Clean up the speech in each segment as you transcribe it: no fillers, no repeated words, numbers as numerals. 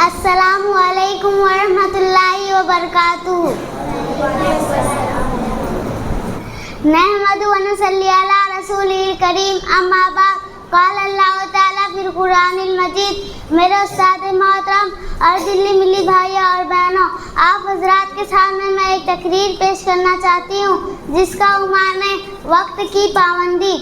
السلام علیکم ورحمۃ اللہ وبرکاتہ. نحمد و نصلی علی رسول الکریم. اما بعد قال اللہ تعالیٰ فی القرآن المجید. میرے استاد محترم اور دلی ملی بھائیوں اور بہنوں، آپ حضرات کے سامنے میں ایک تقریر پیش کرنا چاہتی ہوں جس کا عنوان ہے وقت کی پابندی.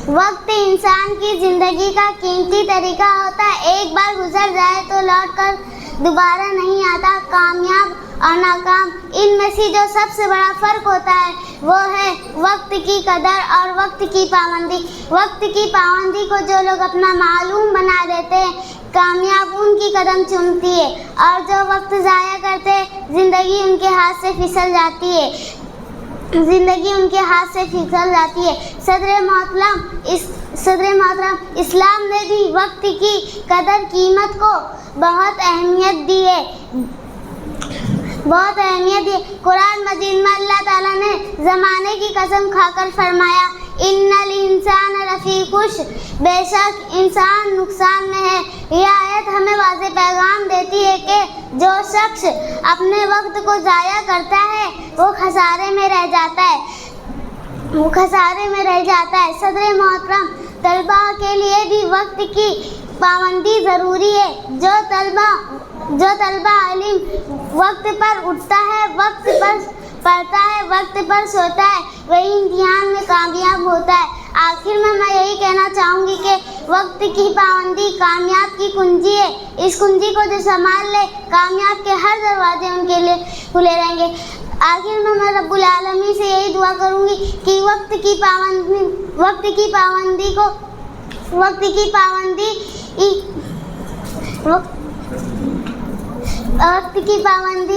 وقت انسان کی زندگی کا قیمتی طریقہ ہوتا ہے. ایک بار گزر جائے تو لوٹ کر دوبارہ نہیں آتا. کامیاب اور ناکام، ان میں سے جو سب سے بڑا فرق ہوتا ہے وہ ہے وقت کی قدر اور وقت کی پابندی. وقت کی پابندی کو جو لوگ اپنا معلوم بنا دیتے ہیں، کامیاب ان کی قدم چومتی ہے، اور جو وقت ضائع کرتے ہیں زندگی ان کے ہاتھ سے پھسل جاتی ہے. صدر محترم اسلام نے بھی وقت کی قدر قیمت کو بہت اہمیت دی ہے. قرآن مجید میں اللہ تعالیٰ نے زمانے کی قسم کھا کر فرمایا ان الانسان لفی خسر، بے شک انسان نقصان میں ہے. یہ آیت ہمیں واضح پیغام دیتی ہے کہ جو شخص اپنے وقت کو ضائع کرتا ہے وہ خسارے میں رہ جاتا ہے. صدر محترم، طلبہ کے لیے بھی وقت کی پابندی ضروری ہے. جو طلبہ علم وقت پر اٹھتا ہے، وقت پر پڑھتا ہے، وقت پر سوتا ہے، وہی امتحان میں کامیاب ہوتا ہے. آخر میں یہی کہنا چاہوں گی کہ وقت کی پابندی کامیاب کی کنجی ہے. اس کنجی کو جو سنبھال لے، کامیاب کے ہر دروازے ان کے لیے کھلے رہیں گے. آخر میں رب العالمین سے یہی دعا کروں گی کہ وقت کی پابندی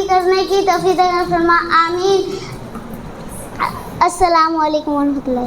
کرنے کی توفیق عطا فرما. آمین. السلام علیکم ورحمۃ اللہ.